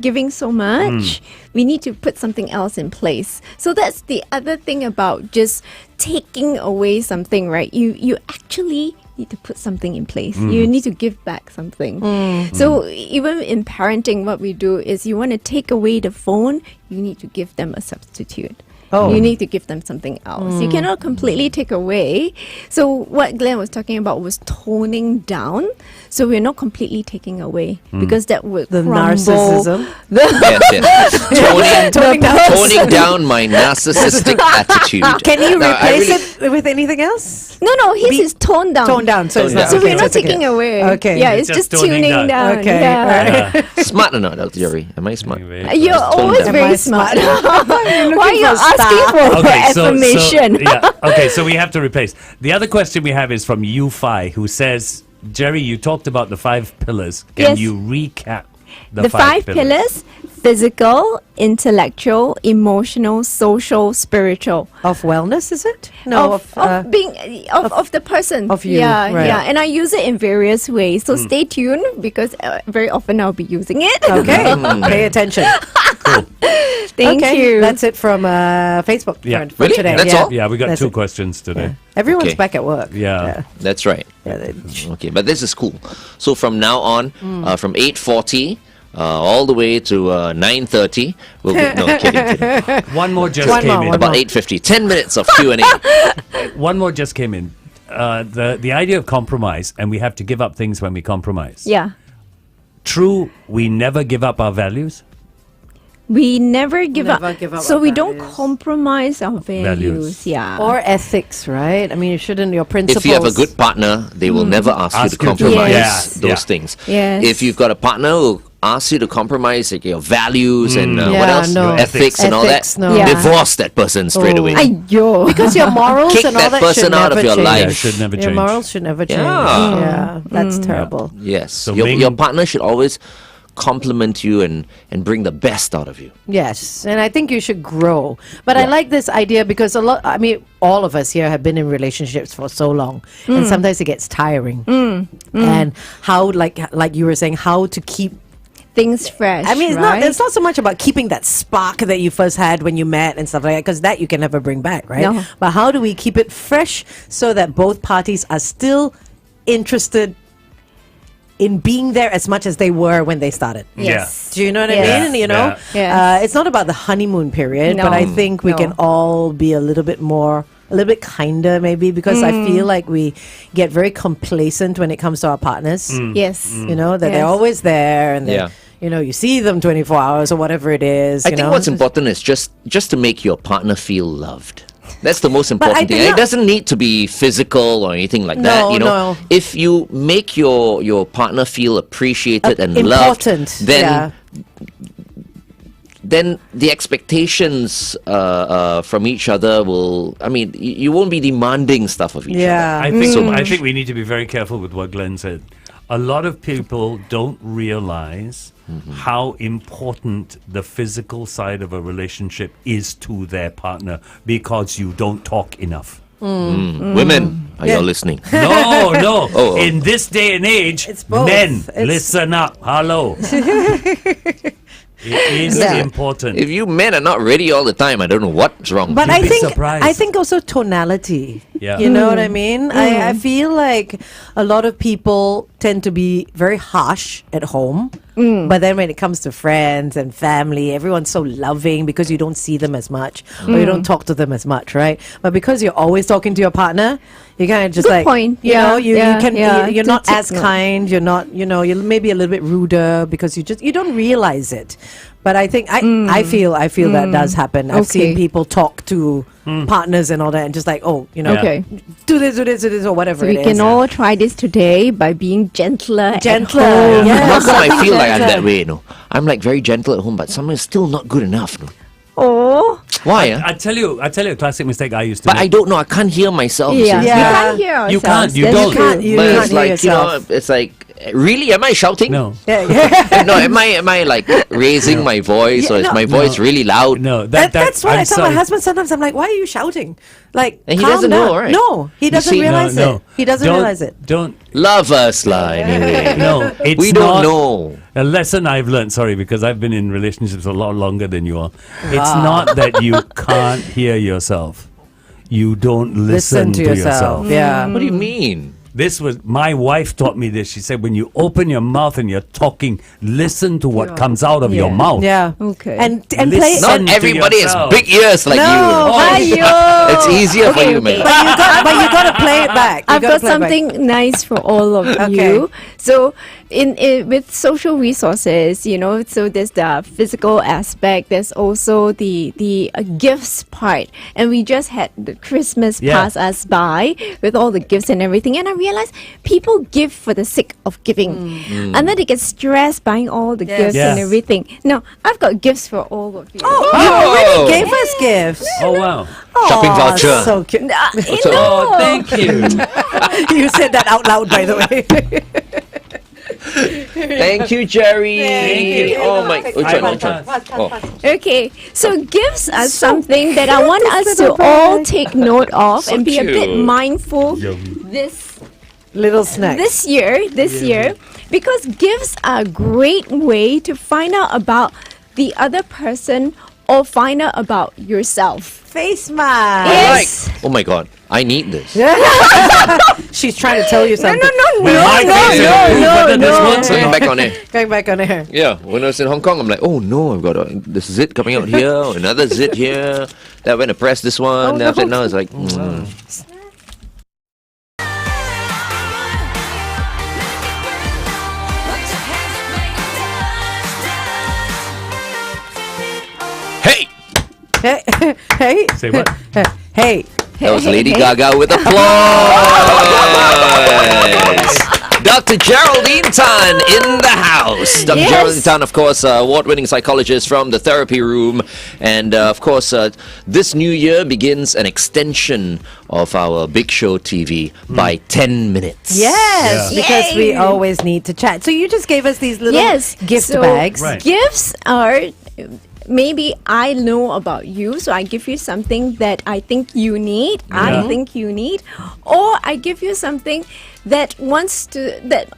giving so much, we need to put something else in place. So that's the other thing about just taking away something, right? You actually need to put something in place. You need to give back something. So even in parenting, what we do is you want to take away the phone, you need to give them a substitute. Oh. You need to give them something else. You cannot completely take away. So what Glenn was talking about was toning down. So we're not completely taking away because that would The crumble narcissism. Yes. Toning down. Toning down my narcissistic attitude. Can you No, I replace it with anything else? No, his is toned down. Toned down. So, it's Toned not, down. So okay, we're not it's okay. taking away. Okay. Yeah, It's it's just just toning tuning down. down. Okay, Yeah. Yeah. Smart or not, Dr. Jerry? Am I smart? You're Toned always down. very Am I smart. smart? Why are you asking for affirmation? Okay, so we have to replace. The other question we have is from U-Fi, who says, Jerry, you talked about the 5 pillars. Can Yes. you recap The 5 pillars: physical, intellectual, emotional, social, spiritual. Of wellness, is it? No, of being of the person. of you, Yeah, right. yeah. And I use it in various ways. So stay tuned because very often I'll be using it. okay. Pay attention. Thank okay. you. That's it from Facebook Yeah. for Really? today. That's all? Yeah, we got That's 2 it. questions today. Everyone's Okay. back at work. Yeah. That's right. Yeah, Okay, but this is cool. So from now on, from 8:40 all the way to 9:30, we'll be kidding. One more just One came more, in. one About 8:50, 10 minutes of Q&A. One more just came in. The idea of compromise, and we have to give up things when we compromise. Yeah. True, we never give up our values. We never give Never up. give up So our we don't values. compromise our values. Yeah. or ethics, right? I mean, you shouldn't. Your principles. If you have a good partner, they will never ask you Ask to you to- compromise Yes. those Yeah. things. Yes. If you've got a partner who asks you to compromise your values and what Yeah, else, no. your ethics and all that, Ethics, no. Yeah. divorce that person straight Oh. away. Aiyo. because your morals Kick and all that that person should out never of your change. life. Yeah, should never Your change. morals should never change. Yeah. Yeah, that's terrible. Yes, So your being- partner should always complement you and bring the best out of you. Yes, and I think you should grow. But I like this idea because all of us here have been in relationships for so long, and sometimes it gets tiring. And how, like you were saying, how to keep Things fresh. I mean, right? it's not so much about keeping that spark that you first had when you met and stuff like that, because that you can never bring back, right? No. But how do we keep it fresh so that both parties are still interested in being there as much as they were when they started? Yes. Do you know what Yes. I mean? You know, Yes. it's not about the honeymoon period, No. but I think we No. can all be a little bit kinder, maybe, because I feel like we get very complacent when it comes to our partners. Yes. You know, that they're Yes. always there, and Yeah. you see them 24 hours or whatever it is. I think what's important is just to make your partner feel loved. That's the most I important think thing. It not- doesn't need to be physical or anything like that. No, You know, no. if you make your partner feel appreciated and important, loved, then the expectations from each other will. I mean, you won't be demanding stuff of each Yeah. other. I think so. I think we need to be very careful with what Glenn said. A lot of people don't realize how important the physical side of a relationship is to their partner because you don't talk enough. Women, are you listening? No, no. Oh. In this day and age, It's both. men, It's- listen up. Hello. It is Yeah. important. If you men are not ready all the time, I don't know what's wrong. But You'd I be think surprised. I think also tonality. Yeah. You know what I mean? I feel like a lot of people tend to be very harsh at home. But then when it comes to friends and family, everyone's so loving because you don't see them as much or you don't talk to them as much, right? But because you're always talking to your partner, you kind of just Good like, point. you know, you can you're To not take as note. kind. You're not, you're maybe a little bit ruder because you don't realize it. But I think I feel that does happen. I've seen Okay. people talk to partners and all that, and just like, Yeah. Okay. do this, or whatever So we it can is. all try this today by being gentler. at Gentler, home. yes. How come I something feel like I'm better. that way? I'm like very gentle at home, but sometimes still not good enough. No? Oh. Why? I tell you a classic mistake I used to But make. I don't know. I can't hear myself. you Yeah. see. Yeah. You can't hear ourselves. You can't, you That's don't. true. You But can't it's hear like yourself. it's like, really? Am I shouting? No. Yeah. No. Am I like raising my voice, Yeah, or is no. my voice really loud? No, That's what I'm I tell my sorry. husband sometimes. I'm like, why are you shouting? Like, And he calm doesn't down. know, right? No, he doesn't see, no, realize it. He doesn't Don't- realize it. Don't. Love us, lah. Anyway, No, it's we don't not. know. A lesson I've learned, sorry, because I've been in relationships a lot longer than you are. It's not that you can't hear yourself. You don't listen to yourself. Yeah. What do you mean? This was my wife taught me this. She said, when you open your mouth and you're talking, listen to what comes out of your Yeah. mouth. Yeah. Okay. And play. Listen. Not to everybody has yourself. big ears like No, you. Ayo. It's easier for you, man. But you got to play it back. You I've gotta got play it back. something nice for all of Okay. you. So, in with social resources, so there's the physical aspect. There's also the gifts part, and we just had the Christmas Yeah. pass us by with all the gifts and everything. And I realized people give for the sake of giving, and then they get stressed buying all the Yes. gifts and Yes. everything. Now, I've got gifts for all of you. You Oh. already gave us gifts. Oh, wow. Shopping Aw, voucher. So cute. Oh, thank you. You said that out loud, by the way. Thank you, Gerry. Thank you. Oh my. Which I one? Which want one? Oh. Okay, so gifts are something that I want us to all take note of So and be a bit cute. mindful Yum. this Little snack. this year because gifts are a great way to find out about the other person or find out about yourself. Face mask. Yes. Oh my God. I need this. She's trying to tell you something. With my face in a pool, whether this works or Going not. back on air. Going back on air. Yeah, when I was in Hong Kong, I'm like, oh no, I've got this zit coming out here, another zit here. Then I went to press this one. Then after that, now it's like, hey, Hey, hey, Say what? hey. that was Lady Gaga with applause. Dr. Geraldine Tan in the house. Dr. Yes. Geraldine Tan, of course, award-winning psychologist from the therapy room. And, of course, this new year begins an extension of our Big Show TV by 10 minutes. Yes, Yeah. because we Yay. always need to chat. So you just gave us these little gift so bags. Right. Gifts are maybe I know about you, so I give you something that I think you need. I think you need, or I give you something that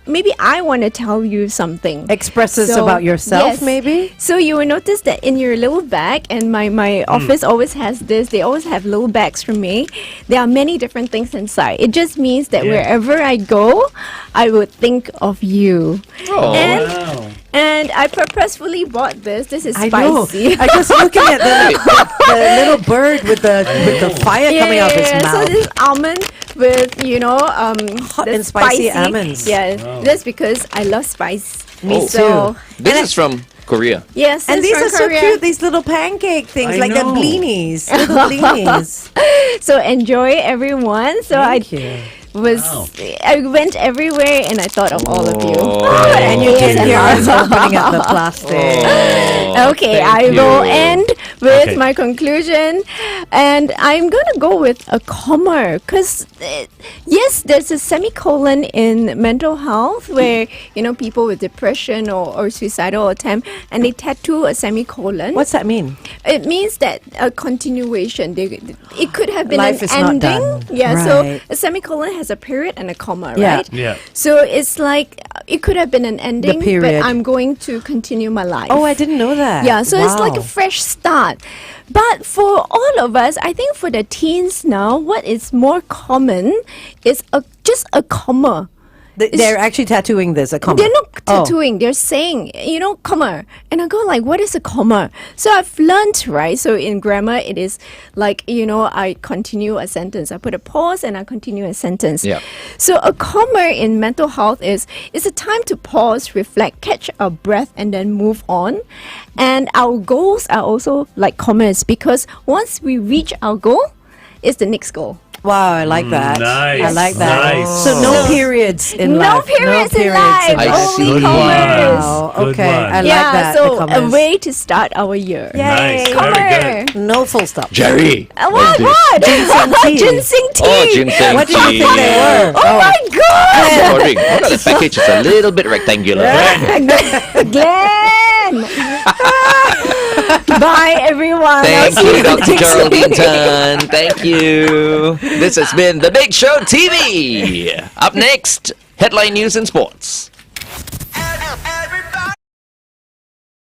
maybe I want to tell you something. Expresses So, about yourself, yes. maybe? So you will notice that in your little bag, and my office always has this. They always have little bags from me. There are many different things inside. It just means that Yeah. wherever I go, I would think of you. Oh, And I purposefully bought this. This is I know. spicy. I just looking at the little bird with the fire coming out of his So mouth. this is almond with Hot the and spicy almonds. Yeah, that's because I love spice. Me So This is from Korea. yes, And it's these from are so Korea. cute, these little pancake things, I like the know. blinis. Little blinis. So enjoy everyone. So Thank you. I went everywhere and I thought of all of you. And you Yes, can and hear us also- opening up the plastic. Okay, Thank I will you. end with Okay. my conclusion, and I'm gonna go with a comma because yes, there's a semicolon in mental health where people with depression or suicidal attempt and they tattoo a semicolon. What's that mean? It means that a continuation. It could have been Life an is not ending. done. Yeah, so Right. a semicolon has a period and a comma, Yeah. right? Yeah. So it's like it could have been an ending, period. but I'm going to continue my life. Oh, I didn't know that. Yeah, so it's like a Wow. fresh start. But for all of us, I think for the teens now, what is more common is just a comma. They're actually tattooing this, a comma. They're not Oh. tattooing. They're saying, comma. And I go like, what is a comma? So I've learned, right? So in grammar, it is like, I continue a sentence. I put a pause and I continue a sentence. Yeah. So a comma in mental health is a time to pause, reflect, catch our breath, and then move on. And our goals are also like commas because once we reach our goal, it's the next goal. Wow, I like that. nice, I like that. nice. So no periods in No life. periods in life. I see. Only Good commas. Wow, Good okay. one. I like Yeah, that. so the a commas. way to start our year. Nice, Yay. very Comma. good. No full stop. Jerry. What? Ginseng tea. Ginseng tea. Oh, ginseng What do you tea. think they were? Oh my God. Sorry. What are the package is a little bit rectangular. Glenn. Bye, everyone. Thank I'll see you, Dr. next week. Geraldine Tan. Thank you. This has been The Big Show TV. Up next, headline news and sports. Every